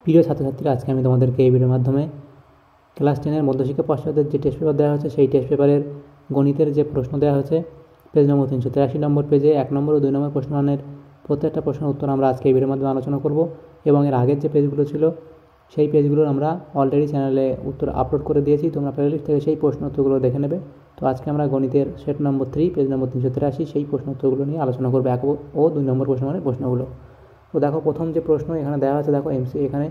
প্রিয় ছাত্রছাত্রীরা, আজকে আমি তোমাদেরকে এই ভিডিওর মাধ্যমে ক্লাস 10-এর মধ্যশিক্ষা পর্ষদের যে টেস্ট পেপার দেওয়া হয়েছে সেই টেস্ট পেপারের গণিতের যে প্রশ্ন দেওয়া হয়েছে পেজ নম্বর 383 নম্বর পেজে 1 নম্বর ও 2 নম্বর প্রশ্নমানের প্রত্যেকটা প্রশ্নের উত্তর আমরা আজকে এই ভিডিওর মাধ্যমে আলোচনা করব। এবং এর আগের যে পেজগুলো ছিল সেই পেজগুলোর আমরা অলরেডি চ্যানেলে উত্তর আপলোড করে দিয়েছি, তোমরা প্লেলিস্ট থেকে সেই প্রশ্ন উত্তরগুলো দেখে নেবে। তো আজকে আমরা গণিতের সেট নম্বর 3 পেজ নম্বর 383 সেই প্রশ্ন উত্তরগুলো নিয়ে আলোচনা করবো, 1 ও 2 নম্বর প্রশ্নমানের প্রশ্নগুলো। তো দেখো, প্রথম যে প্রশ্ন এখানে দেওয়া আছে, দেখো এখানে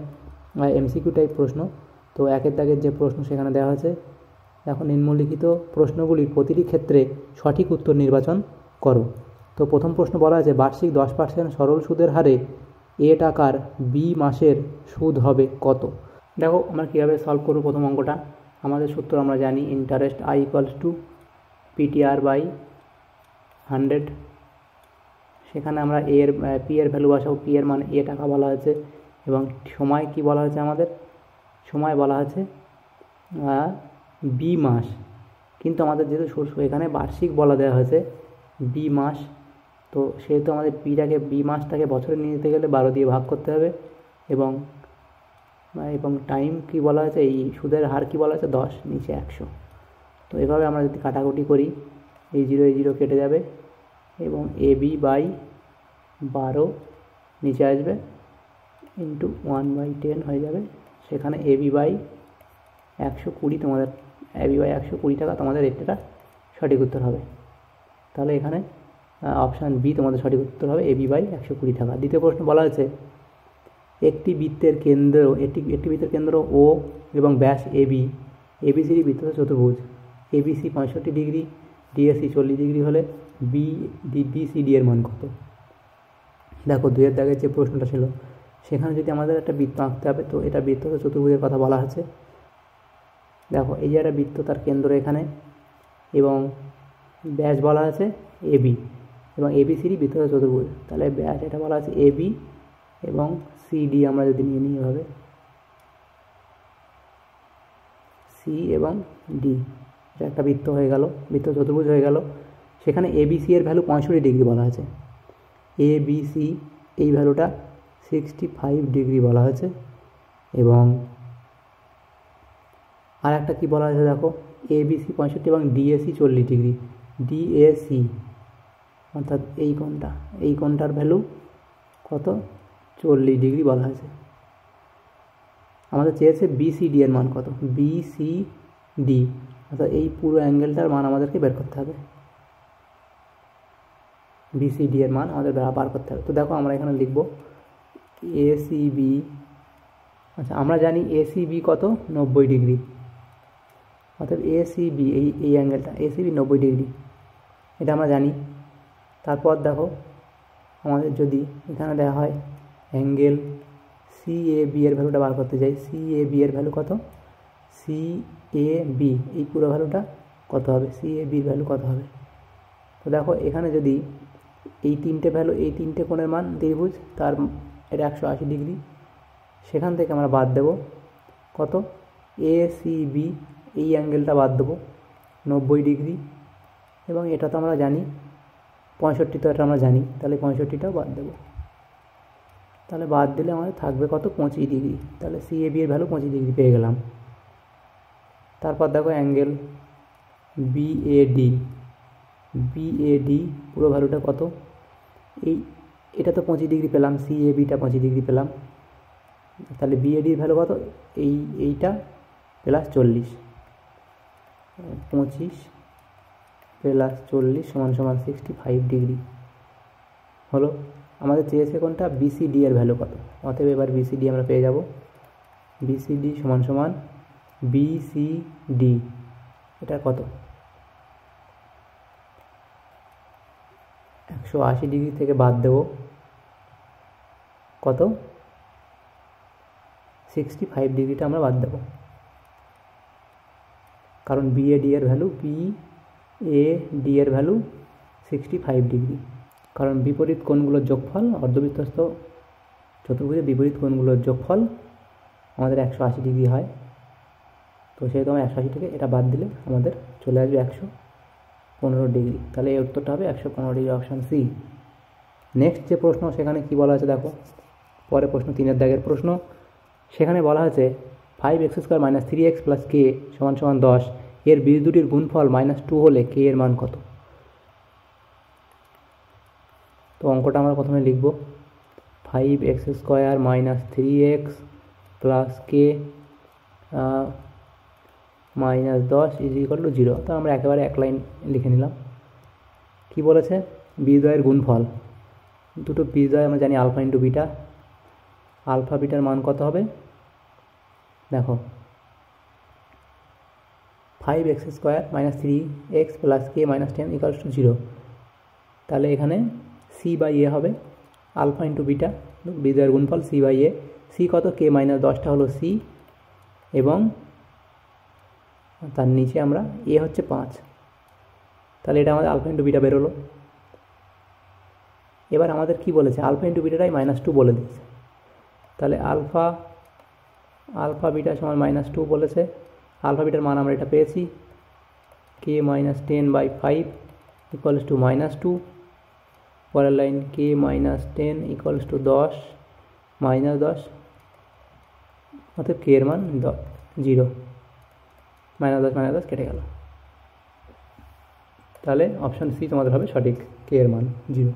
এমসিকিউ টাইপ প্রশ্ন। তো একের দাগের যে প্রশ্ন সেখানে দেওয়া আছে, দেখো নিম্নলিখিত প্রশ্নগুলির প্রতিটি ক্ষেত্রে সঠিক উত্তর নির্বাচন করো। তো প্রথম প্রশ্ন বলা আছে, বার্ষিক 10% সরল সুদের হারে এ টাকার বি মাসের সুদ হবে কত? দেখো আমরা কীভাবে সলভ করবো প্রথম অঙ্কটা। আমাদের সূত্র আমরা জানি, interest I equals to PTR by 100। সেখানে আমরা পি এর ভ্যালু বসাবো, পি এর মানে এ টাকা বলা হয়েছে, এবং সময় কি বলা হয়েছে আমাদের, সময় বলা হয়েছে বি মাস। কিন্তু আমাদের যেহেতু এখানে বার্ষিক বলা দেওয়া হয়েছে বি মাস, তো সেহেতু আমাদের বি মাসটাকে বছরে নিয়ে যেতে গেলে 12 দিয়ে ভাগ করতে হবে। এবং টাইম কি বলা হয়েছে, এই সুদের হার কি বলা হয়েছে 10, নিচে 100। তো এভাবে আমরা যদি কাটাকুটি করি, এই 0 কেটে যাবে এবং এ বি বাই 12 নিচে আসবে, ইন্টু 1/10 হয়ে যাবে। সেখানে এ বি বাই 120, তোমাদের এ বি বাই 120 টাকা তোমাদের এটা সঠিক উত্তর হবে। তাহলে এখানে অপশান বি তোমাদের সঠিক উত্তর হবে, এ বি বাই 120 টাকা। দ্বিতীয় প্রশ্ন বলা হয়েছে, একটি বৃত্তের কেন্দ্র ও এবং ব্যাস এবি, এবিসিডি বৃত্তস্থ চতুর্ভুজ, এবিসি 65 ডিগ্রি, ডিএসি 40 ডিগ্রি হলে বিসিডি এর মান কত? দেখো 2 এর দাগের যে প্রশ্নটা ছিল সেখানে যদি আমাদের একটা বৃত্ত আঁকতে হবে, তো এটা বৃত্তস্থ চতুর্ভুজের কথা বলা আছে। দেখো এই যে একটা বৃত্ত, তার কেন্দ্র এখানে এবং ব্যাস বলা আছে এবি, এবং এবিসিডি বৃত্তস্থ চতুর্ভুজ, তাহলে ব্যাস এটা বলা আছে এবি এবং সিডি আমরা যদি নিই এভাবে, সি এবং ডি, এটা একটা বৃত্ত হয়ে গেল, বৃত্ত চতুর্ভুজ হয়ে গেল। সেখানে এবিসি এর ভ্যালু 65 ডিগ্রি বলা আছে, এবিসি এই ভ্যালুটা 65 ডিগ্রি বলা হয়েছে। এবং আর একটা কী বলা হয়েছে, দেখো এবিসি 65 এবং ডিএসি 40 ডিগ্রি, ডিএসি অর্থাৎ এই কোণটার ভ্যালু কত, 40 ডিগ্রি বলা হয়েছে। আমাদের চেয়েছে বিসিডি এর মান কত, বিসিডি অর্থাৎ এই পুরো অ্যাঙ্গেলটার মান আমাদেরকে বের করতে হবে, বিসিডি এর মান আমাদের বার করতে হবে। তো দেখো আমরা এখানে লিখব এসিবি, আচ্ছা আমরা জানি এসিবি কত, 90 ডিগ্রি, অর্থাৎ এসিবি এই অ্যাঙ্গেলটা এসিবি 90 ডিগ্রি, এটা আমরা জানি। তারপর দেখো আমাদের যদি এখানে দেওয়া হয় অ্যাঙ্গেল সিএবি এর ভ্যালুটা বার করতে চাই, সিএবি এর ভ্যালু কত, সিএবি এই পুরো ভ্যালুটা কত হবে, সিএবির ভ্যালু কত হবে? তো দেখো এখানে যদি এই তিনটে কোণের মান ত্রিভুজ, তার এটা 180 ডিগ্রি, সেখান থেকে আমরা বাদ দেব কত, এসিবি এই অ্যাঙ্গেলটা বাদ দেবো 90 ডিগ্রি, এবং এটা তো আমরা জানি 65, তো এটা আমরা জানি, তাহলে 65টাও বাদ দেবো। তাহলে বাদ দিলে আমাদের থাকবে কত, 25 ডিগ্রি, তাহলে সিএবি এর ভ্যালু 25 ডিগ্রি পেয়ে গেলাম। তারপর দেখো অ্যাঙ্গেল বিএডি পুরো ভ্যালুটা কত, এটা তো 25 ডিগ্রি পেলাম, সিএবিটা 25 ডিগ্রি পেলাম, তাহলে বিএডির ভ্যালু কত, এইটা প্লাস 40, 25 প্লাস 40 সমান 65 ডিগ্রি হলো। আমাদের চেয়েছে কোনটা, বিসিডি এর ভ্যালু কত, অতএব এবার বিসিডি আমরা পেয়ে যাব, বিসিডি সমান বিসিডি এটা কত, 180 ডিগ্রি থেকে বাদ দেব কত, 65 ডিগ্রিটা আমরা বাদ দেব, কারণ বিএডি এর ভ্যালু এর ভ্যালু 65 ডিগ্রি, কারণ বিপরীত কোণগুলোর যোগফল, অর্ধবৃত্তস্থ চতুর্ভুজের বিপরীত কোণগুলোর যোগফল আমাদের 180 ডিগ্রি হয়। তো সেহেতু আমরা 180 থেকে এটা বাদ দিলে আমাদের চলে আসবে 115 ডিগ্রি, তাহলে এই উত্তরটা হবে 115 ডিগ্রি, অপশান সি। নেক্সট যে প্রশ্ন সেখানে কি বলা আছে দেখো, পরে প্রশ্ন 3 এর দাগের প্রশ্ন, সেখানে বলা হয়েছে 5x² - 3x + k = 10 এর বীজ দুটির গুণফল -2 হলে k এর মান কত? তো অঙ্কটা আমরা প্রথমে লিখব 5x² - 3x + k -10 = 0। তো আমরা একেবারে এক লাইন লিখে নিলাম। কি বলেছে? বীজদ্বয়ের গুণফল, দুটো বীজদ্বয় আমরা জানি আলফা ইন্টু বিটা, আলফা বিটার মান কত হবে? দেখো 5x² - 3x + k - 10 = 0। তাহলে এখানে c/a হবে আলফা ইন্টু বিটা, বীজদ্বয়ের গুণফল c/a। c কত? k - 10টা হলো c, এবং তার নিচে আমরা a হচ্ছে 5। তাহলে এটা আমাদের আলফা ইন্টু বিটা বেরোলো। এবার আমাদের কি বলেছে? আলফা ইন্টু বিটাটাই -2 বলে দিয়েছে। তাহলে আলফা বিটা সমান -2 বলেছে। আলফা বিটার মান আমরা এটা পেয়েছি, k - 10/5 = -2। পরের লাইন k - 10 = 10 -10, অর্থাৎ k এর মান 0। -10 -10 কেটে গেল। তাহলে অপশান সি তোমাদের হবে সঠিক, k এর মান 0।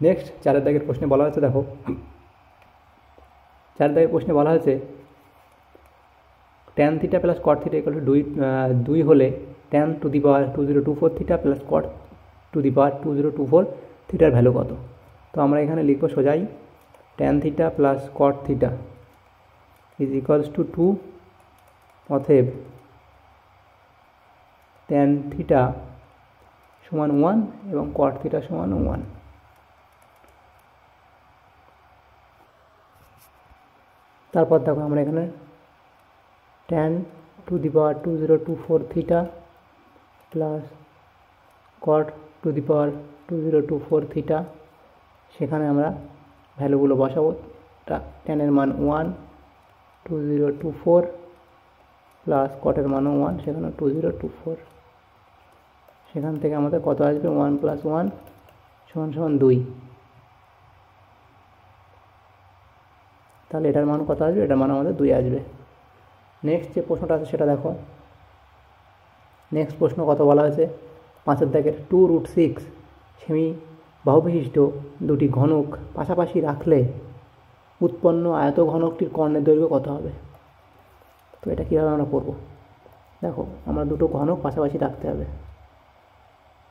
নেক্সট 4 দাগের প্রশ্নে বলা হয়েছে, দেখো 4 দাগের প্রশ্নে বলা হয়েছে tan θ + cot θ = 2 হলে tan to the power 2024 θ + cot to the power 2024 থিটার ভ্যালু কত? তো আমরা এখানে লিখব সোজাই tan θ + cot θ = 2, অতএব tan θ সমান 1 এবং cot θ সমান 1। তারপর দেখো আমরা এখানে tan to the power 2024 θ plus cot to the power 2024 θ, সেখানে আমরা ভ্যালুগুলো বসাবো। tan এর মান 1, 2024 প্লাস cot এর মানও 1, সেখানে 2024। সেখান থেকে আমাদের কত আসবে? 1 + 1 = 2। তাহলে এটার মান কত আসবে? এটার মান আমাদের 2 আসবে। নেক্সট যে প্রশ্নটা আছে সেটা দেখো। নেক্সট প্রশ্ন কত বলা হয়েছে? 5 দাগের 2√6 সেমি বাহুবিশিষ্ট দুটি ঘনক পাশাপাশি রাখলে উৎপন্ন আয়ত ঘনকটির কর্ণের দৈর্ঘ্য কত হবে? তো এটা কীভাবে আমরা করব? দেখো, আমরা দুটো ঘনক পাশাপাশি রাখতে হবে।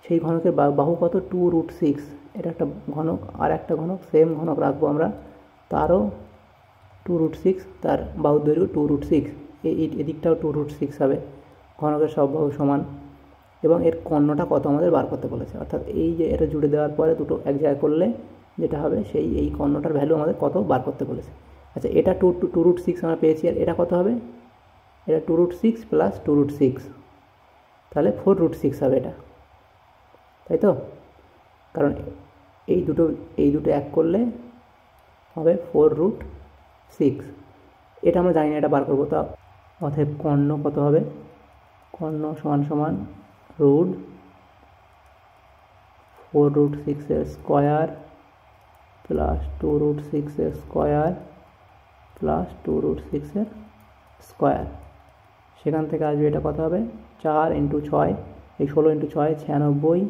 সেই ঘনকের বাহু কত? 2√6। এটা একটা ঘনক, আর একটা ঘনক সেম ঘনক রাখবো আমরা, তারও 2√6, তার বাহুর দৈর্ঘ্য 2√6, এদিকটাও 2√6 হবে। ঘনকের সব বাহু সমান, এবং এর কর্ণটা কত আমাদের বার করতে বলেছে। অর্থাৎ এই যে এটা জুড়ে দেওয়ার পরে দুটো এক জায়গায় করলে যেটা হবে, এই কর্ণটার ভ্যালু আমাদের কত বার করতে বলেছে। আচ্ছা, এটা 2√6 আমরা পেয়েছি, আর এটা কত হবে? এটা 2√6 + 2√6, তাহলে 4√6 হবে এটা, তাই তো? কারণ এই দুটো এক করলে হবে 4√6। এটা আমরা জানি না, এটা বার করবো। তা অতএব কর্ণ কত হবে? কর্ণ সমান √4√6 square plus 2√6 square plus 2√6 square. সেখান থেকে আসবে এটা কত হবে? 4 × 6, এই 16 × 6 96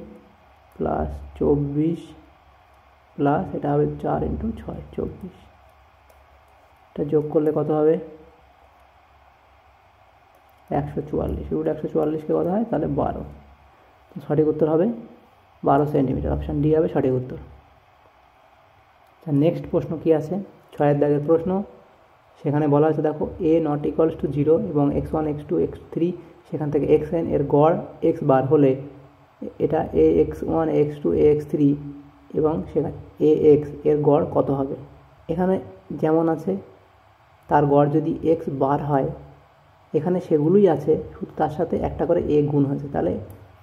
প্লাস 24 প্লাস এটা হবে 4 × 6 24। এটা যোগ করলে কত হবে? 144। √144কে কত হয়? তাহলে 12। সঠিক উত্তর হবে 12 সেন্টিমিটার। অপশান ডি হবে সঠিক উত্তর। নেক্সট প্রশ্ন কি আছে? 6 দাগের প্রশ্ন। সেখানে বলা আছে, দেখো a ≠ 0 এবং x1 x2 x3 সেখান থেকে xn এর গড় x বার হলে এটা ax1 x2 ax3 এবং সেখানে ax এর গড় কত হবে? এখানে যেমন আছে তার গড় যদি x বার হয়, এখানে সেগুলোই আছে, শুধু তার সাথে একটা করে a গুণ হয়েছে, তাহলে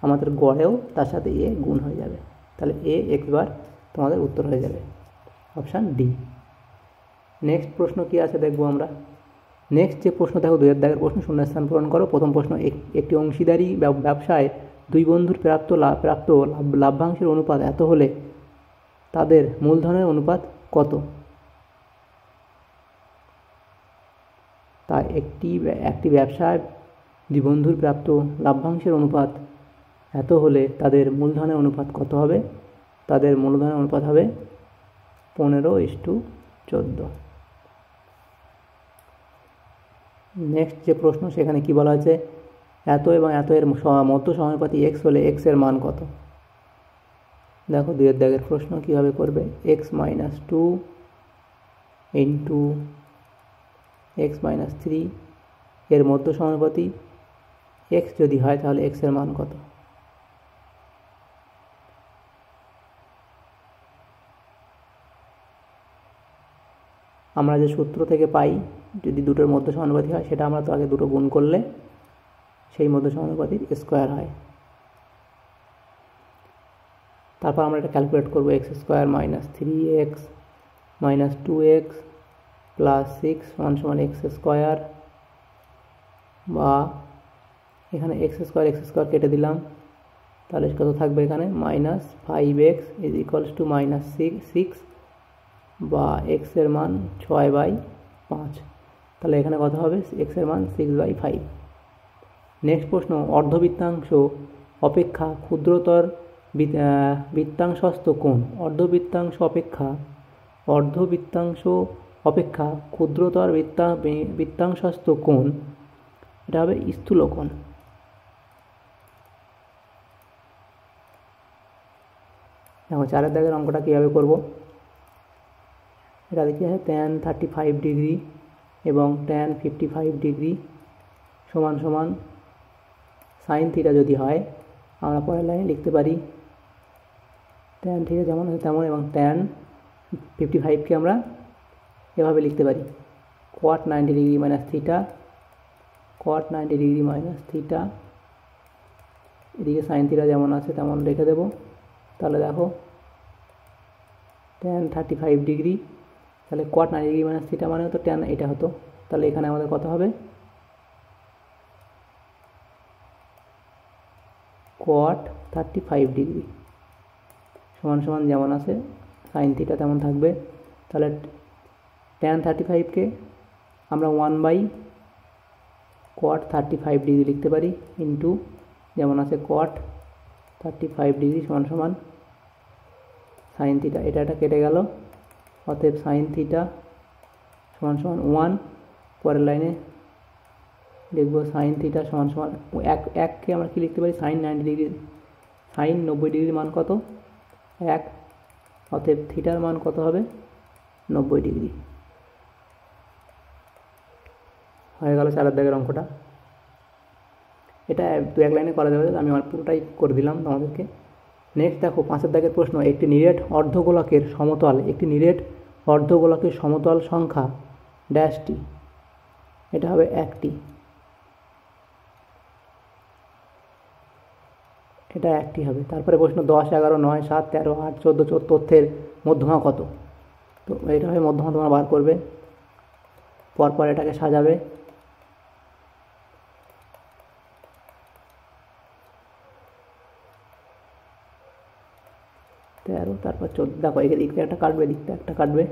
আমাদের গড়েও তার সাথে a গুণ হয়ে যাবে। তাহলে x বার তোমাদের উত্তর হয়ে যাবে অপশান ডি। নেক্সট প্রশ্ন কি আছে দেখবো আমরা। নেক্সট যে প্রশ্ন দেখো 2 দাগের প্রশ্ন, শূন্যস্থান পূরণ করো। প্রথম প্রশ্ন, একটি অংশীদারি ব্যবসায় দুই বন্ধুর প্রাপ্ত লাভ্যাংশের অনুপাত এত হলে তাদের মূলধনের অনুপাত কত? তা একটি ব্যবসায় দুই বন্ধুর প্রাপ্ত লাভ্যাংশের অনুপাত এত হলে তাদের মূলধনের অনুপাত কত হবে? তাদের মূলধনের অনুপাত হবে 15:14। নেক্সট যে প্রশ্ন সেখানে কি বলা আছে, এত এবং এত এর মধ্য সমানুপাতি x হলে x এর মান কত? দেখো 2 দাগের প্রশ্ন কীভাবে করবে, x - 2 ইন্টু x - 3 এর মধ্য সমানুপাতি x যদি হয় তাহলে x এর মান কত? আমরা যে সূত্র থেকে পাই, যদি দুটোর মধ্য সমানুপাতি হয় সেটা আমরা তো আগে দুটো গুণ করলে সেই মধ্য সমানুপাতির স্কোয়ার হয়। তারপর আমরা এটা ক্যালকুলেট করবো, x² - 3x - 2x + 6 = x², বা এখানে x² কেটে দিলাম, তাহলে কত থাকবে এখানে -5x = -6, বা x এর মান 6/5, তাহলে এখানে কত হবে, x এর মান 6/5। নেক্সট প্রশ্ন, অর্ধবৃত্তাংশ অপেক্ষা ক্ষুদ্রতর বৃত্তাংশস্থ কোণ? অর্ধবৃত্তাংশ অপেক্ষা ক্ষুদ্রতর বৃত্তাংশস্থ কোণ, এটা হবে স্থূলকোণ। দেখো 4 দাগের অঙ্কটা কীভাবে করব, এটা দেখি আছে tan 35 ডিগ্রি এবং tan 55 ডিগ্রি সমান সমান sin θ যদি হয়, আমরা পরের লাইনে লিখতে পারি tan θ যেমন আছে তেমন, এবং tan 55কে আমরা এভাবে লিখতে পারি cot 90 ডিগ্রি - θ, এদিকে sin θ যেমন আছে তেমন রেখে দেব। তাহলে দেখো tan 35 ডিগ্রি, তাহলে cot 90 ডিগ্রি - θ মানে হতো tan, এটা হতো, তাহলে এখানে আমাদের কত হবে, cot 35 ডিগ্রি সমান সমান যেমন আছে sin θ তেমন থাকবে। তাহলে tan 35কে আমরা 1/cot 35 ডিগ্রি লিখতে পারি, ইন্টু যেমন আছে cot 35 ডিগ্রি সমান সমান sin θ, এটা কেটে গেল, অতএব sin θ সমান সমান 1। পরের লাইনে লিখব sin θ সমান সমান 1কে আমরা কি লিখতে পারি, sin 90 ডিগ্রির মান কত, 1, অতএব থিটার মান কত হবে, 90 ডিগ্রি। হয়ে গেল 4 দাগের অঙ্কটা। এটা 2-1 লাইনে করা যাবে, আমি আমার পুরোটাই করে দিলাম তোমাদেরকে। নেক্সট দেখো 5 দাগের প্রশ্ন, একটি নিরেট অর্ধগোলকের সমতল সংখ্যা ড্যাশটি, এটা হবে 1টি, এটা 1টি হবে। তারপরে প্রশ্ন 10, 11, 9, 7, 13, 8, 14 তথ্যের মধ্যমা কত? তো এটা হবে মধ্যমা, তোমরা বার করবে, পরপর এটাকে সাজাবে। 13, তারপর 14, দেখো এদিকটা একটা কাটবে, এদিকটা একটা কাটবে,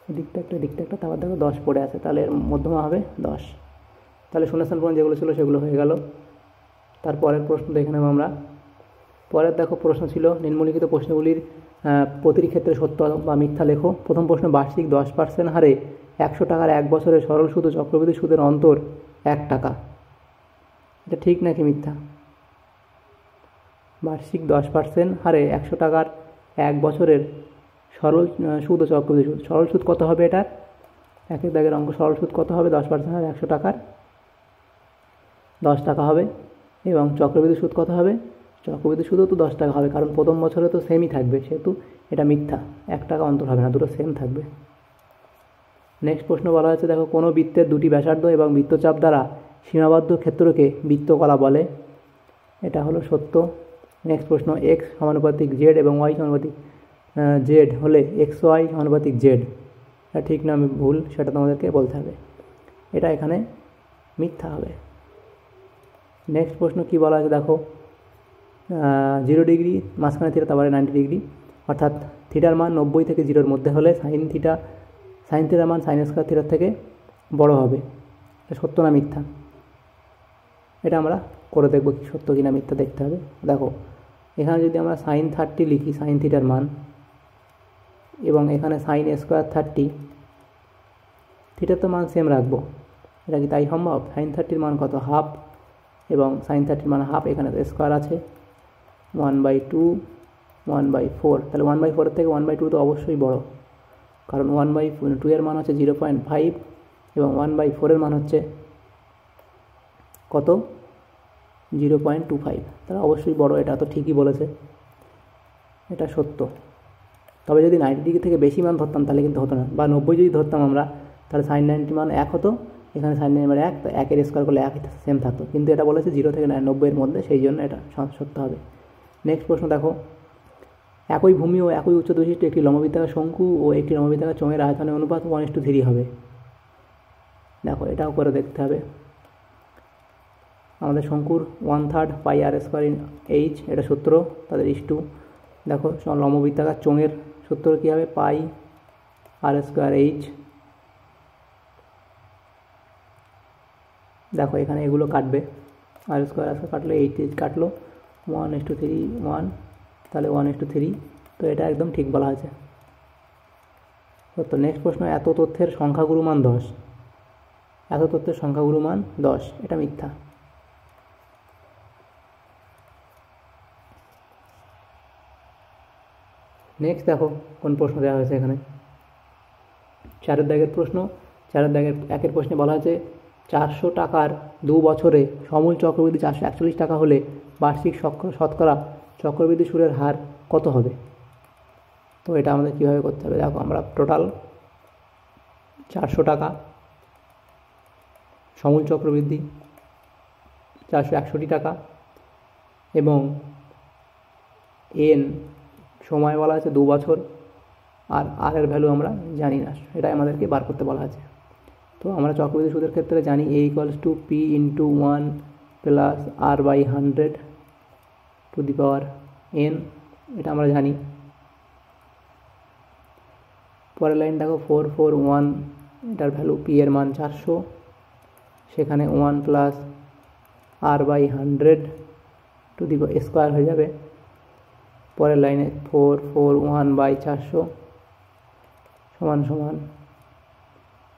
এদিকটা একটা, তারপর দেখো 10 পড়ে আছে, তাহলে এর মধ্যমা হবে 10। তাহলে শূন্যস্থান পূরণ যেগুলো ছিল সেগুলো হয়ে গেল। তারপরের প্রশ্ন দেখে নেব আমরা। পরের দেখো প্রশ্ন ছিল, নিম্নলিখিত প্রশ্নগুলির প্রতিটি ক্ষেত্রে সত্য বা মিথ্যা লেখো। প্রথম প্রশ্ন, বার্ষিক 10% হারে 100 টাকার 1 বছরের সরল সুদ ও চক্রবৃদ্ধি সুদের অন্তর 1 টাকা, এটা ঠিক নাকি মিথ্যা? বার্ষিক 10% হারে 100 টাকার 1 বছরের সরল সুদ ও চক্রবৃদ্ধি সুদ, সরল সুদ কত হবে এটার, 1 দাগের অঙ্ক, সরল সুদ কত হবে, 10% হারে 100 টাকার 10 টাকা হবে, এবং চক্রবৃদ্ধি সুদ কত হবে, চক্রবৃদ্ধি সুদও তো 10 টাকা হবে, কারণ প্রথম বছরে তো সেমই থাকবে, সেহেতু এটা মিথ্যা, 1 টাকা অন্তর হবে না, দুটো সেম থাকবে। নেক্সট প্রশ্ন বলা হয়েছে, দেখো কোনো বৃত্তের দুটি ব্যাসার্ধ এবং বৃত্তচাপ দ্বারা সীমাবদ্ধ ক্ষেত্রকে বৃত্তকলা বলে, এটা হলো সত্য। নেক্সট প্রশ্ন, x সমানুপাতিক z এবং y সমানুপাতিক z হলে xy সমানুপাতিক z, এটা ঠিক না ভুল সেটা তোমাদেরকে বলতে হবে, এটা এখানে মিথ্যা হবে। নেক্সট প্রশ্ন কি বলা আছে, দেখো 0 ডিগ্রি মাঝখানে থিটা, তারপরে 90 ডিগ্রি, অর্থাৎ থিটার মান 90 থেকে 0-র মধ্যে হলে সাইন থিটার মান sin² থিটার থেকে বড় হবে, সত্য না মিথ্যা, এটা আমরা করে দেখবো কি সত্য কিনা মিথ্যা দেখতে হবে। দেখো এখানে যদি আমরা সাইন 30 লিখি, সাইন থিটার মান, এবং এখানে সাইন স্কোয়ার 30, থিটার তো মান সেম রাখবো, এটা কি তাই সম্ভব? সাইন 30 মান কত? হাফ, এবং সাইন 30 মান হাফ, এখানে স্কোয়ার আছে 1/2, 1/4, তাহলে 1/4 থেকে 1/2 তো অবশ্যই বড়, কারণ 1/2 এর মান হচ্ছে 0.5 এবং 1/4 এর মান হচ্ছে কত? 0.25, তাহলে অবশ্যই বড়, এটা তো ঠিকই বলেছে, এটা সত্য। তবে যদি 90 ডিগ্রি থেকে বেশি মান ধরতাম তাহলে কিন্তু হতো না, বা 90 যদি ধরতাম আমরা, তাহলে সাইন 90 মান 1 হতো, এখানে সাইন 90 মান 1, তো 1 এর স্কোয়ার করলে 1 সেম থাকতো, কিন্তু এটা বলেছে 0 থেকে 90 এর মধ্যে, সেই জন্য এটা সত্য হবে। নেক্সট প্রশ্ন দেখো, একই ভূমি ও একই উচ্চতা বিশিষ্ট একটি লম্ববৃত্তাকার শঙ্কু ও একটি লম্ববৃত্তাকার চোঙের আয়তনের অনুপাত 1:3 হবে। দেখো এটাও করে দেখতে হবে। আমাদের শঙ্কুর 1/3 পাই আর স্কোয়ার ইন এইচ, এটা সূত্র, তাদের ইস্টু। দেখো লম্ববৃত্তাকার চোঙের সূত্র কী হবে? পাই আর স্কোয়ার এইচ। দেখো এখানে এগুলো কাটবে, আর স্কোয়ার কাটলো, এইচ কাটলো, 1:3, 1, তাহলে 1:3, তো এটা একদম ঠিক বলা আছে, সত্য। নেক্সট প্রশ্ন, এত তথ্যের সংখ্যাগুরু মান 10, এত তথ্যের সংখ্যাগুরু মান 10, এটা মিথ্যা। নেক্সট দেখো কোন প্রশ্ন দেওয়া হয়েছে এখানে, 4 দাগের প্রশ্ন। 4 দাগের 1 প্রশ্নে বলা হয়েছে 400 টাকার 2 বছরে সমূল চক্রবৃদ্ধি 441 টাকা হলে বার্ষিক শতকরা চক্রবৃদ্ধি সুদের হার কত হবে? তো এটা আমাদের কীভাবে করতে হবে? দেখো আমরা টোটাল 400 টাকা, সমূল চক্রবৃদ্ধি 461 টাকা, এবং এন সময় বলা আছে 2 বছর, আর আর এর ভ্যালু আমরা জানি না, এটাই আমাদেরকে বার করতে বলা আছে। তো আমরা চক্রবৃদ্ধি সুদের ক্ষেত্রে জানি A = P × 1 + R/100 two the power n, এটা আমরা জানি। পরের লাইন দেখো 441, এটার ভ্যালু P এর মান 400, সেখানে 1 + R/100 টু দি স্কোয়ার হয়ে যাবে। পরের লাইনে 441/400 সমান সমান,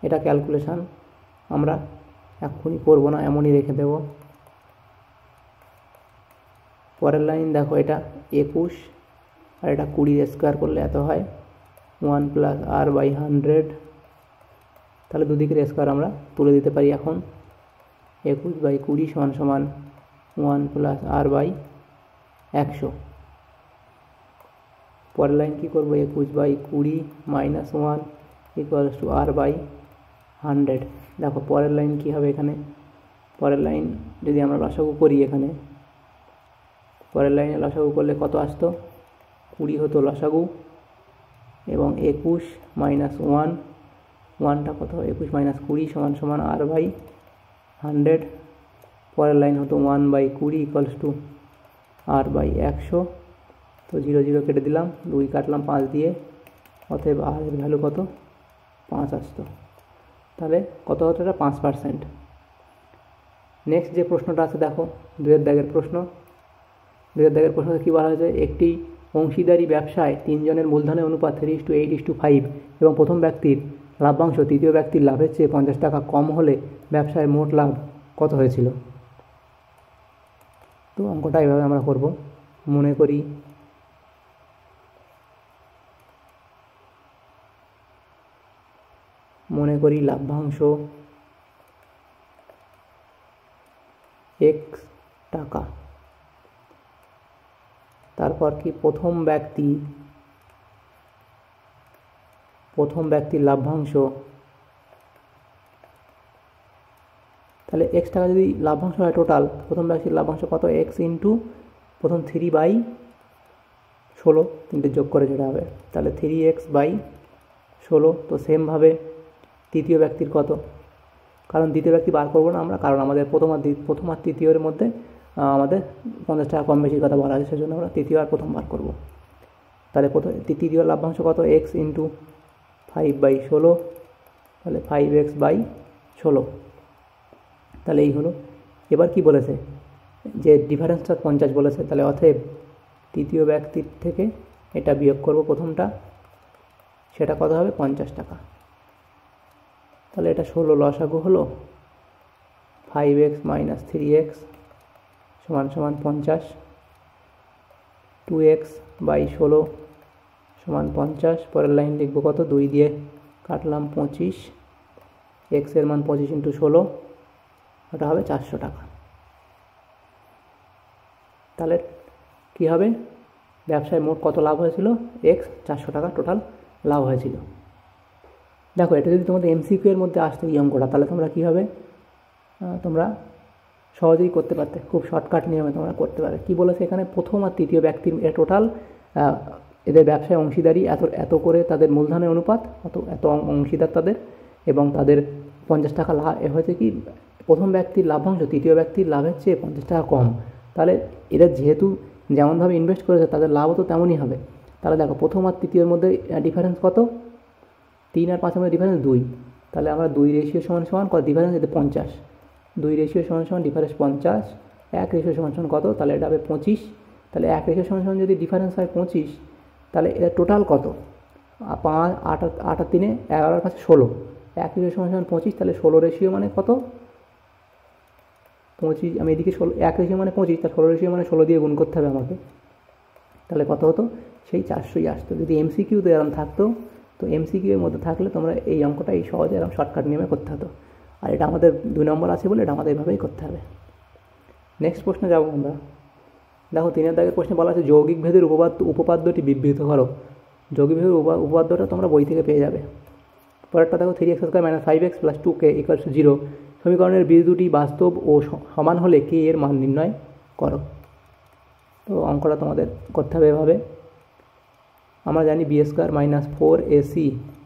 এটা ক্যালকুলেশান আমরা এক্ষুনি করবো না, এমনই রেখে দেব। পরের লাইন দেখো এটা 21, আর এটা 20 স্কোয়ার করলে এত হয়, 1 + R/100, তাহলে দুদিকের স্কোয়ার আমরা তুলে দিতে পারি এখন। 21/20 সমান সমান 1 + R/100। পরের লাইন কী করবো? 21/20 - 1 = R/100। দেখো পরের লাইন কী হবে এখানে? পরের লাইন যদি আমরা লসাগু করি, এখানে পরের লাইনে লসাগু করলে কত আসতো? 20 হতো লসাগু, এবং 21 - 1, 1টা কত? 21 - 20 সমান সমান R/100। পরের লাইন হতো 1/20 = R/100, তো 0 0 কেটে দিলাম, 2 কাটলাম 5 দিয়ে, অতএব আর এর ভ্যালু কত? 5 আসতো। তাহলে কত হতো? এটা 5%। নেক্সট যে প্রশ্নটা আছে দেখো 2 দাগের প্রশ্ন। 2 দাগের প্রশ্নে কী বলা হয়েছে? একটি অংশীদারি ব্যবসায় 3 জনের মূলধনের অনুপাত 3:8:5 এবং প্রথম ব্যক্তির লাভ্যাংশ তৃতীয় ব্যক্তির লাভের চেয়ে 50 টাকা কম হলে ব্যবসায় মোট লাভ কত হয়েছিল? তো অঙ্কটা এভাবে আমরা করব। মনে করি লাভ্যাংশ x টাকা, তারপর কি প্রথম ব্যক্তির লাভ্যাংশ, তাহলে x টাকা যদি লাভ্যাংশ হয় টোটাল, প্রথম ব্যক্তির লাভ্যাংশ কত? x × প্রথম 3/16, তিনটে যোগ করে যেটা হবে, তাহলে 3x/16। তো সেমভাবে তৃতীয় ব্যক্তির কত? কারণ দ্বিতীয় ব্যক্তি বার করবো না আমরা, কারণ আমাদের প্রথম আর তৃতীয়ের মধ্যে আমাদের 50 টাকা কম বেশির কথা বলা আছে, সেজন্য আমরা তৃতীয় আর প্রথম বার করবো। তাহলে তৃতীয় লাভ্যাংশ কত? x × 5/16, তাহলে 5x/16। তাহলে এই হলো। এবার কি বলেছে, যে ডিফারেন্সটা 50 বলেছে, তাহলে অতএব তৃতীয় ব্যক্তির থেকে এটা বিয়োগ করব প্রথমটা, সেটা কত হবে 50 টাকা। তাহলে এটা 16 লসাগু হলো, 5x - 3x সমান সমান 50, 2x / 16 সমান 50। পরের লাইন লিখব কত, 2 দিয়ে কাটলাম 25, x এর মান 25 × 16, ওটা হবে 400 টাকা। তাহলে কী হবে, ব্যবসায় মোট কত লাভ হয়েছিল, x 400 টাকা টোটাল লাভ হয়েছিল। দেখো এটা যদি তোমাদের MCQ এর মধ্যে আসতো এই অঙ্কটা, তাহলে তোমরা কী হবে, তোমরা সহজেই করতে পারতে, খুব শর্টকাট নিয়মে তোমরা করতে পারবে। কী বলেছে এখানে, প্রথম আর তৃতীয় ব্যক্তির টোটাল এদের ব্যবসায় অংশীদারি এত করে তাদের মূলধনের অনুপাত, এত অংশীদার তাদের, এবং তাদের 50 টাকা লাভ হয়েছে কি, প্রথম ব্যক্তির লাভ্যাংশ তৃতীয় ব্যক্তির লাভের চেয়ে 50 টাকা কম। তাহলে এরা যেহেতু যেমনভাবে ইনভেস্ট করেছে তাদের লাভও তো তেমনই হবে। তাহলে দেখো প্রথম আর তৃতীয়র মধ্যে ডিফারেন্স কত, 3 আর 5 এর মধ্যে ডিফারেন্স 2, তাহলে আমরা 2 রেশিও সমান সমান কত ডিফারেন্স, এতে 50, 2 রেশিও সমান সমান ডিফারেন্স 50, 1 রেশিও সমান সমান কত, তাহলে এটা হবে 25। তাহলে 1 রেশিও সমান সমান যদি ডিফারেন্স হয় 25, তাহলে এটা টোটাল কত, 5 8 8 আর 3 11 আর 5 16, 1 রেশিও সমান সমান 25, তাহলে 16 রেশিও মানে কত 25, আমি এদিকে 1 রেশিও মানে 25, তার 16 রেশিও মানে 16 দিয়ে গুণ করতে হবে আমাকে, তাহলে কত হতো, সেই 400ই আসতো। যদি MCQতে এরকম থাকতো, তো MCQ এর মধ্যে থাকলে তোমরা এই অঙ্কটা এই সহজে এরকম শর্টকাট নিয়মে করতে হতো। আর এটা আমাদের 2 নম্বর আছে বলে এটা আমাদের এভাবেই করতে হবে। নেক্সট প্রশ্নে যাবো আমরা। দেখো 3 দাগের প্রশ্নে বলা আছে যৌগিক ভেদের উপপাদ্যটি বিবৃত করো। যৌগিক ভেদের উপপাদ্যটা তোমরা বই থেকে পেয়ে যাবে। পরেরটা দেখো 3x² - 5x + 2k = 0 সমীকরণের বীজ দুটি বাস্তব ও সমান হলে k এর মান নির্ণয় করো। তো অঙ্কটা তোমাদের করতে হবে এভাবে। আমরা জানি b² - 4ac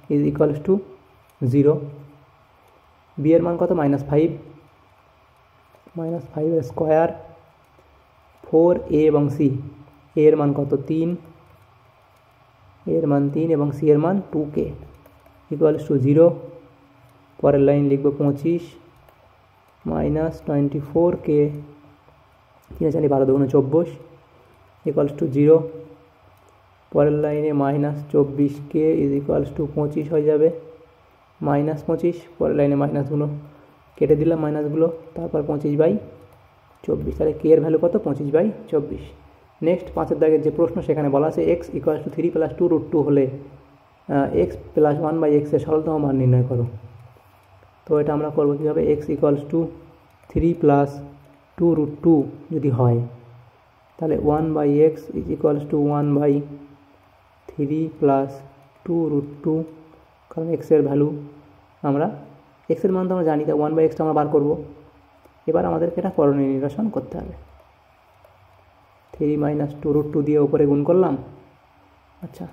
= 0, b এর মান কত -5, -5² 4a এবং c, a এর মান কত 3, a এর মান 3 এবং c এর মান 2k = 0। পরের লাইন লিখব 25 - 24k 3 4 12 2 24 = 0। পরের লাইনে -24k = 25 হয়ে যাবে, -25, পরের লাইনে মাইনাসগুলো কেটে দিলাম, মাইনাসগুলো, তারপর 25/24, তাহলে k এর ভ্যালু কত 25/24। নেক্সট 5 দাগের যে প্রশ্ন সেখানে বলা আছে x = 3 + 2√2 হলে x + 1/x এর সরলতম মান নির্ণয় করো। তো এটা আমরা করবো কীভাবে, x = 3 + 2√2 যদি হয়, তাহলে 1/x = 1/3 + 2√2, কারণ x এর ভ্যালু আমরা x এর মান তো আমরা জানি, তাই 1/xটা আমরা বার করব। এবার আমাদেরকে এটা করণীয় নিরসন করতে হবে। 3 - 2√2 দিয়ে ওপরে গুণ করলাম, আচ্ছা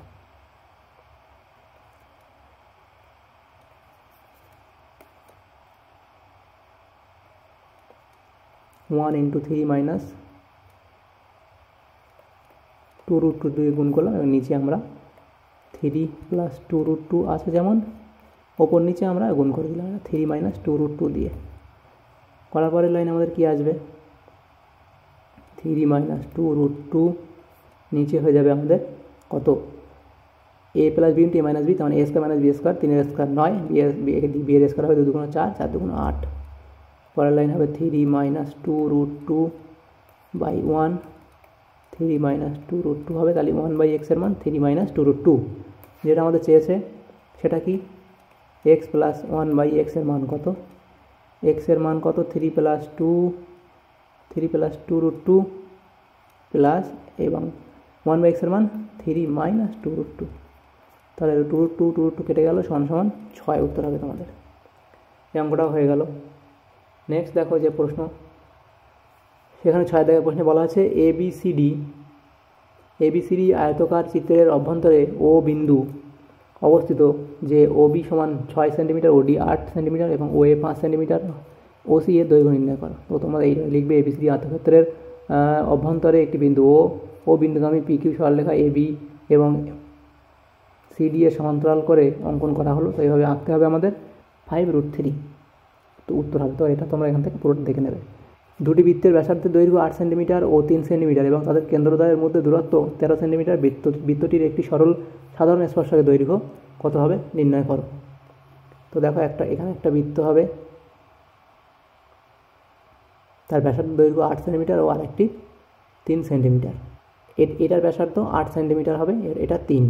1 × 3 - 2√2 দিয়ে গুণ করলাম, এবং নিচে আমরা 3 + 2√2 আছে যেমন, ওপর নিচে আমরা গুণ করে দিলাম 3 - 2√2 দিয়ে। করার পরের লাইন আমাদের কি আসবে, 3 - 2√2 নিচে হয়ে যাবে আমাদের কত, a + b × a - b, তার মানে a² - b² 3 এর স্কোয়ার 9, b এর স্কোয়ার হবে 2 2 4, 4 2 8। পরের লাইন হবে 3 - 2√2/1, 3 - 2√2 হবে, তাহলে 1/x এর মান 3 - 2√2। যেটা আমাদের চেয়েছে সেটা কি, x + 1/x এর মান কত, x এর মান কত 3 + 2√2 প্লাস, এবং 1/x এর মান 3 - 2√2, তাহলে 2√2 কেটে গেল, সমান সমান 6 উত্তর হবে তোমাদের। এই অঙ্কটাও হয়ে গেল। নেক্সট দেখো যে প্রশ্ন, সেখানে 6 দাগের প্রশ্নে বলা আছে ABCD আয়তকার চিত্রের অভ্যন্তরে ও বিন্দু অবস্থিত, যে OB সমান 6 সেন্টিমিটার, OD 8 সেন্টিমিটার এবং OA 5 সেন্টিমিটার, OC এর দৈর্ঘ্য নির্ণয় করো। তো তোমরা এই লিখবে ABCD আয়তক্ষেত্রের অভ্যন্তরে একটি বিন্দু ও বিন্দুগামী PQ সরলরেখা AB এবং CD এর সমান্তরাল করে অঙ্কন করা হলো। তো এইভাবে আঁকতে হবে আমাদের 5√3। তো উত্তর হবে। তো এটা তোমরা এখান থেকে পুরোটা দেখে নেবে। দুটি বৃত্তের ব্যাসার্ধের দৈর্ঘ্য 8 সেন্টিমিটার ও 3 সেন্টিমিটার এবং তাদের কেন্দ্রদ্বয়ের মধ্যে দূরত্ব 13 সেন্টিমিটার। বৃত্তটির একটি সাধারণ স্পর্শকের দৈর্ঘ্য কত হবে নির্ণয় করো। তো দেখো এখানে একটা বৃত্ত হবে, তার ব্যাসার্ধ দৈর্ঘ্য 8 সেন্টিমিটার ও আরেকটি 3 সেন্টিমিটার। এটার ব্যাসার্ধ 8 সেন্টিমিটার হবে, এটা 3।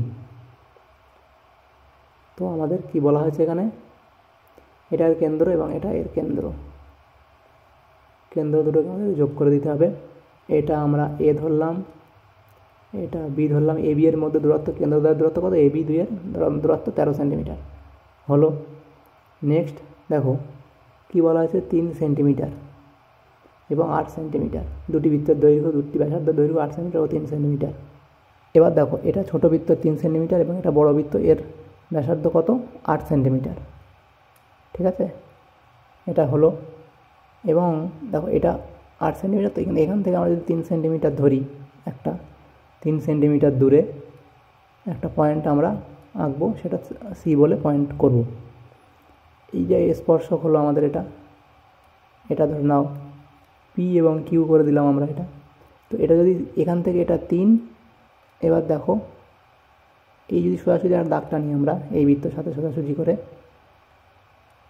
তো আমাদের কি বলা হয়েছে এখানে, এটা এর কেন্দ্র এবং এটা এর কেন্দ্র দুটোকে আমাদের যোগ করে দিতে হবে। এটা আমরা এ ধরলাম, এটা বি ধরলাম। এ বি এর মধ্যে দূরত্ব, কেন্দ্রদ্বয়ের দূরত্ব কত, এ বি দুইয়ের দূরত্ব 13 সেন্টিমিটার হলো। নেক্সট দেখো কি বলা হয়েছে, 3 সেন্টিমিটার এবং 8 সেন্টিমিটার। দুটি বৃত্তের দৈর্ঘ্য, দুটি ব্যাসার্ধের দৈর্ঘ্য 8 সেন্টিমিটার ও 3 সেন্টিমিটার। এবার দেখো এটা ছোট বৃত্ত 3 সেন্টিমিটার এবং এটা বড় বৃত্ত, এর ব্যাসার্ধ কত, 8 সেন্টিমিটার। ঠিক আছে, এটা হলো। এবং দেখো এটা 8 সেন্টিমিটার, তো এখান থেকে আমরা যদি 3 সেন্টিমিটার ধরি, একটা 3 সেন্টিমিটার দূরে একটা পয়েন্ট আমরা আঁকবো, সেটা সি বলে পয়েন্ট করব। এই যে স্পর্শক হলো আমাদের এটা ধরে নাও পি এবং কিউ করে দিলাম আমরা এটা। তো এটা যদি এখান থেকে এটা 3, এবার দেখো এই যদি সোজাসুজি আর দাগটা নিই আমরা এই বৃত্তের সাথে সোজাসুজি করে,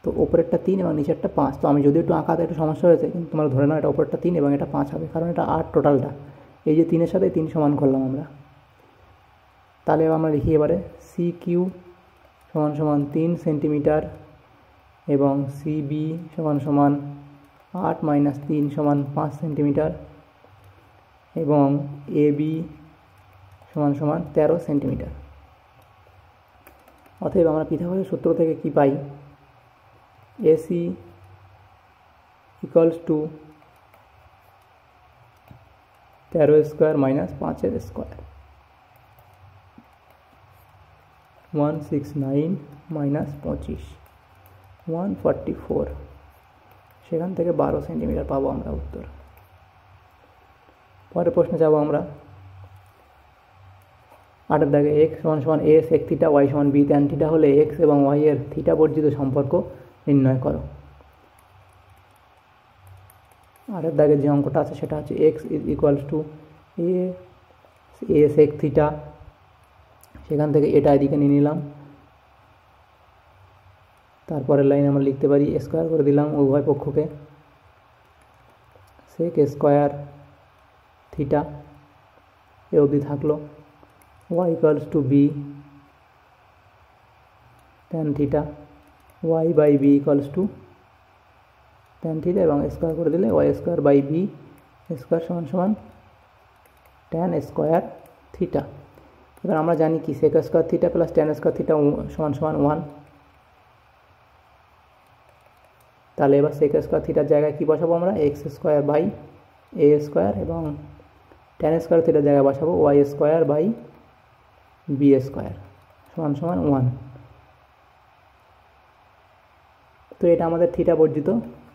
তো ওপরেরটা 3 এবং নিচেরটা 5। তো আমি যদি একটু আঁকাতে একটু সমস্যা হয়েছে, কিন্তু তোমরা ধরে নাও এটা ওপরেরটা 3 এবং এটা 5 হবে, কারণ এটা 8 টোটালটা। এই যে 3-এর সাথে 3 সমান করলাম আমরা। তাহলে আমরা লিখি এবারে সি কিউ সমান 3 সেন্টিমিটার এবং সি বি সমান 8 - 3 সমান 5 সেন্টিমিটার এবং এ বি সমান 13 সেন্টিমিটার। অতএব আমরা পিথাগোরাসের সূত্র থেকে কি পাই, AC equals to 13 square minus 5 square, 169 minus 25, 144। সেখান থেকে 12 সেন্টিমিটার পাবো আমরা উত্তর। পরের প্রশ্নে যাবো আমরা। 8 দাগে এক্স সমান এ সেক থিটা, ওয়াই সমান বি ট্যান থিটা হলে এক্স এবং ওয়াই এর থিটা বর্জিত সম্পর্ক নির্ণয় করো। 8 দাগের যে অঙ্কটা আছে সেটা হচ্ছে X equals to A sec theta, সেখান থেকে এটা এদিকে নিয়ে নিলাম। তারপরের লাইন আমরা লিখতে পারি স্কোয়ার করে দিলাম উভয় পক্ষকে, সেক স্কোয়ার থিটা এ অবধি থাকলো। Y equals to B tan theta, Y by B equals to tan theta এবং স্কোয়ার করে দিলে Y square by B square সমান ট্যান স্কোয়ার থিটা। এবার আমরা জানি কি sec square theta plus tan square theta সমান 1। তাহলে এবার সেক স্কোয়ার থিটার জায়গায় কী বসাবো আমরা, X square by A square এবং ট্যান স্কোয়ার থিটার জায়গায় বসাবো Y square by B square সমান 1। তো এটা আমাদের থিটা বর্জিত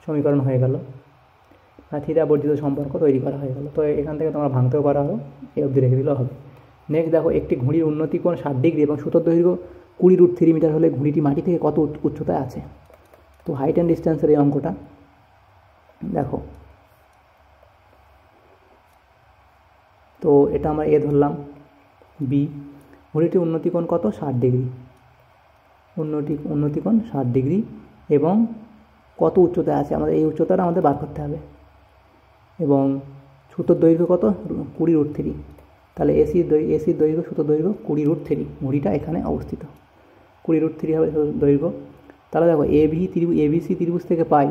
সমীকরণ হয়ে গেল, আর থিটা বর্জিত সম্পর্ক তৈরি করা হয়ে গেল। তো এখান থেকে তোমরা ভাঙতেও পারো, আরও এই অবধি রেখে দিলেও হবে। নেক্সট দেখো, একটি ঘুড়ির উন্নতি কোণ 60 ডিগ্রি এবং সুতোর দৈর্ঘ্য 20√3 মিটার হলে ঘুড়িটি মাটি থেকে কত উচ্চতায় আছে। তো হাইট অ্যান্ড ডিস্টেন্সের এই অঙ্কটা দেখো, তো এটা আমরা এ ধরলাম, বি। ঘুড়িটির উন্নতি কোণ কত, 60 ডিগ্রি। উন্নতি কোণ 60 ডিগ্রি এবং কত উচ্চতায় আছে, আমাদের এই উচ্চতাটা আমাদের বার করতে হবে। এবং সুতোর দৈর্ঘ্য কত, 20√3। তাহলে এসির দৈর্ঘ্য, সুতোর দৈর্ঘ্য 20√3। ঘুড়িটা এখানে অবস্থিত, 20√3 হবে দৈর্ঘ্য। তাহলে দেখো এবিসি ত্রিভুজ থেকে পাই,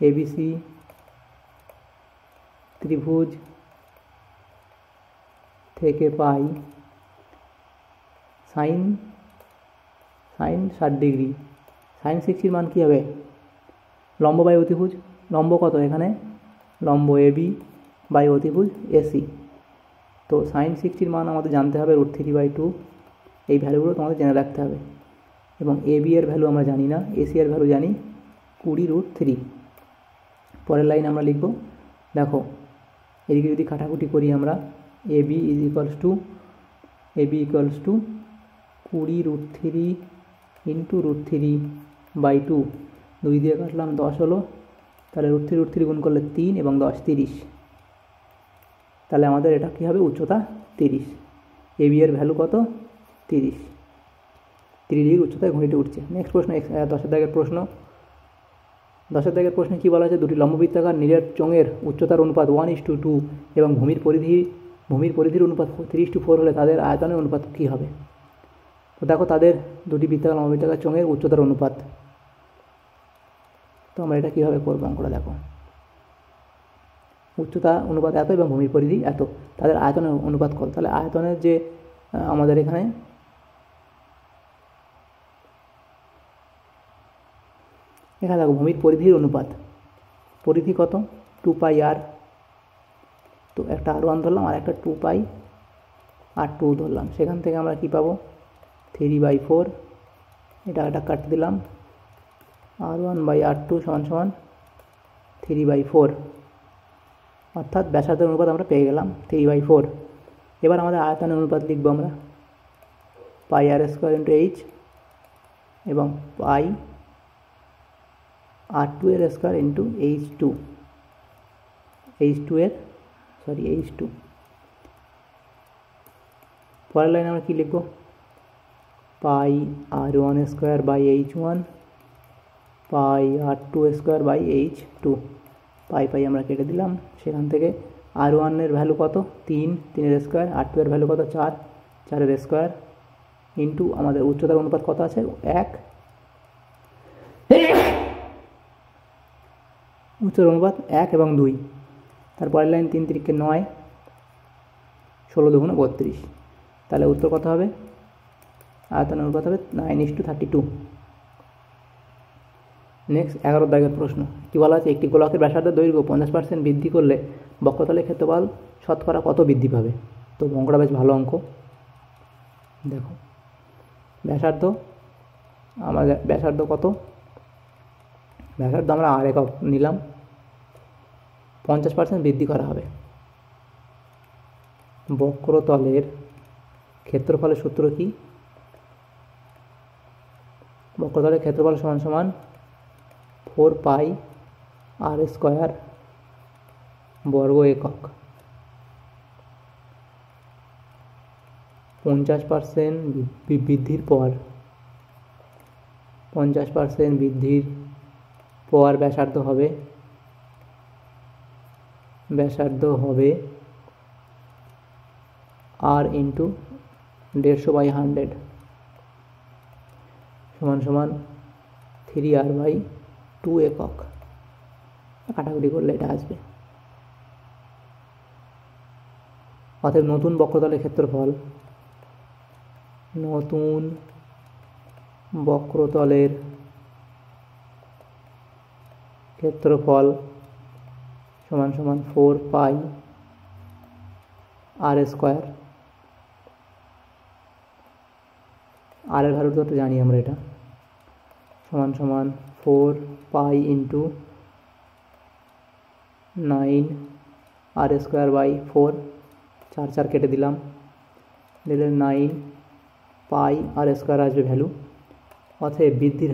এবিসি ত্রিভুজ থেকে পাই সাইন 60 ডিগ্রি। সাইন 60 মান কী হবে, লম্ব বাই অতিভুজ। লম্ব কত এখানে, লম্ব এবি বাই অতিভুজ এসি। তো সাইন 60 মান আমাদের জানতে হবে √3/2। এই ভ্যালুগুলো তোমাদের জেনে রাখতে হবে। এবং এবি এর ভ্যালু আমরা জানি না, এসি এর ভ্যালু জানি 20√3। পরের লাইন আমরা লিখব, দেখো এদিকে যদি কাটাকুটি করি আমরা, এবি ইকুয়ালস টু 20√3 × √3/2। 2 দিয়ে কাটলাম 10 হলো, তাহলে √3 গুণ করলে 3 এবং 10 30। তাহলে আমাদের এটা কী হবে, উচ্চতা 30। এবি এর ভ্যালু কত, 30 ডিগ্রি উচ্চতায় ঘুড়িটি উঠছে। নেক্সট প্রশ্ন 10 দাগের প্রশ্ন। 10 দাগের প্রশ্নে কী বলা আছে, দুটি লম্ববৃত্তাকার নীলের চোঙের উচ্চতার অনুপাত 1:2 এবং ভূমির পরিধির অনুপাত 3:4 হলে তাদের আয়তনের অনুপাত কী হবে। তো দেখো তাদের দুটি লম্ববৃত্তাকার চোঙের উচ্চতার অনুপাত, তো আমরা এটা কীভাবে করবো অঙ্কটা দেখো। উচ্চতা অনুপাত এত এবং ভূমির পরিধি এত, তাদের আয়তনের অনুপাত কত। তাহলে আয়তনের যে আমাদের এখানে দেখো ভূমির পরিধির অনুপাত, পরিধি কত 2πr, তো একটা r1 ধরলাম আর একটা 2πr2 ধরলাম। সেখান থেকে আমরা কি পাবো, 3/4, এটা কাটতে দিলাম, r1/r2 = 3/4, অর্থাৎ ব্যাসার্ধের অনুপাত আমরা পেয়ে গেলাম 3/4। এবার আমাদের আয়তনের অনুপাত লিখবো আমরা πr² × h এবং πr2² × h2। পরের লাইনে আমরা কী লিখবো, πr1² h1 πr2² h2, পাই আমরা কেটে দিলাম। সেখান থেকে r1 এর ভ্যালু কত 3, 3 স্কোয়ার, r2 এর ভ্যালু কত 4, 4 স্কোয়ার, ইন্টু আমাদের উচ্চতার অনুপাত কত আছে 1, উচ্চতার অনুপাত 1 এবং 2। তারপরের লাইন 3 3 9, 16 2 32। তাহলে উত্তর কত হবে, আয়তনের অনুপাত হবে 9:32। নেক্সট 11 দাগের প্রশ্ন। কী বলা আছে, একটি গোলকের ব্যাসার্ধের দৈর্ঘ্য 50% বৃদ্ধি করলে বক্রতলের ক্ষেত্রফল শতকরা কত বৃদ্ধি পাবে। তো অঙ্কটা বেশ ভালো অঙ্ক। দেখো ব্যাসার্ধ কত, ব্যাসার্ধ আমরা r একক নিলাম, 50% বৃদ্ধি করা হবে। বক্রতলের ক্ষেত্রফলের সূত্র কি, বক্রতলের ক্ষেত্রফল সমান 4πr² বর্গ একক। 50% বৃদ্ধির পর ব্যাসার্ধ হবে r × 150/100 = 3r/2 একক। কাটাকুটি করলে এটা আসবে। অতএব নতুন বক্রতলের ক্ষেত্রফল সমান 4πr²। r এর ভ্যালু তো জানি আমরা, এটা সমান 4π × 9r²/4, 4 4 কেটে দিলাম, দিলে 9πr² আসবে ভ্যালু। অতএব বৃদ্ধির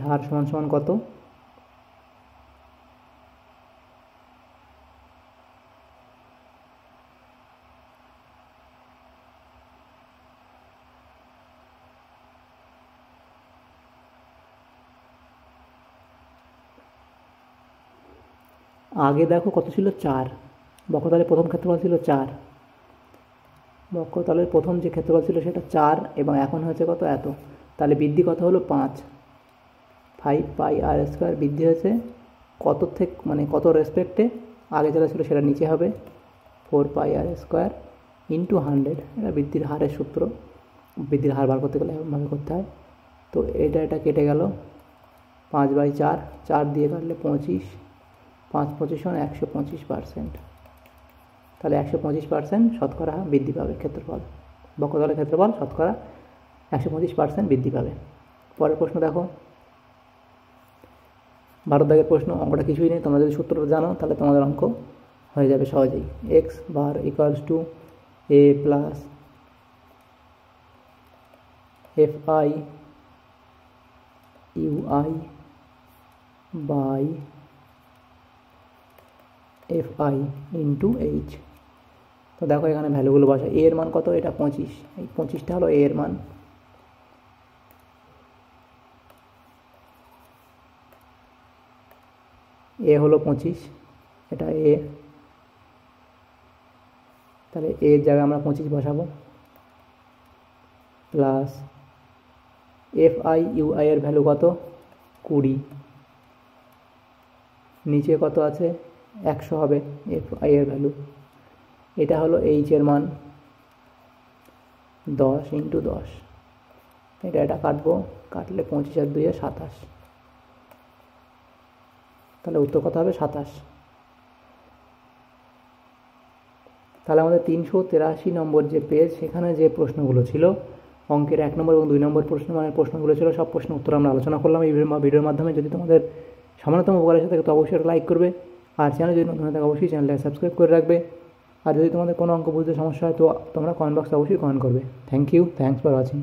হার সমান কত, আগে দেখো কত ছিল 4, বক্রতলের প্রথম ক্ষেত্রফল ছিল 4, বক্রতলের প্রথম যে ক্ষেত্রফল ছিল সেটা 4 এবং এখন হয়েছে কত এত। তাহলে বৃদ্ধি কত হলো 5πr² বৃদ্ধি হয়েছে কত থেকে, মানে কত রেসপেক্টে, আগে যেটা ছিল সেটা নিচে হবে 4πr² × 100। এটা বৃদ্ধির হারের সূত্র, বৃদ্ধির হার বার করতে গেলে এমনভাবে করতে হয়। তো এটা কেটে গেল 5/4, 4 দিয়ে কাটলে 25, 5 25 125%। তাহলে 125% শতকরা বৃদ্ধি পাবে ক্ষেত্রফল, বক্রতলের ক্ষেত্রফল শতকরা 125% বৃদ্ধি পাবে। পরের প্রশ্ন দেখো 12 দাগের প্রশ্ন। অঙ্কটা কিছুই নেই, তোমরা যদি সূত্রটা জানো তাহলে তোমাদের অঙ্ক হয়ে যাবে সহজেই। x bar = a + FI UI by FI into H। তো দেখো এখানে ভ্যালুগুলো বসে। এ এর মান কত? এটা 25, এই 25টা হলো এ এর মান। এ হলো 25, এটা এ, তাহলে এর জায়গায় আমরা 25 বসাবো, প্লাস FI UI এর ভ্যালু কত? 20, নিচে কত আছে? 100 হবে FI এর ভ্যালু। এটা হলো H এর মান 10 ইন্টু 10, এটা কাটবো, কাটলে 25 আর 2 27, তাহলে উত্তর কত হবে? 27। তাহলে আমাদের 383 নম্বর যে পেজ, সেখানে যে প্রশ্নগুলো ছিল অঙ্কের 1 নম্বর এবং 2 নম্বর প্রশ্নগুলো ছিল, সব প্রশ্ন উত্তর আমরা আলোচনা করলাম এই ভিডিওর মাধ্যমে। যদি তোমাদের সামান্যতম উপকার এসে থাকে তো অবশ্যই একটা লাইক করবে, আর চ্যানেল যদি নতুন হয়ে থাকে অবশ্যই চ্যানেলটাকে সাবস্ক্রাইব করে রাখবে। আর যদি তোমাদের কোনো অঙ্ক বুঝতে সমস্যা হয় তো তোমরা কমেন্ট বক্সে অবশ্যই কমেন্ট করবে। Thanks for watching.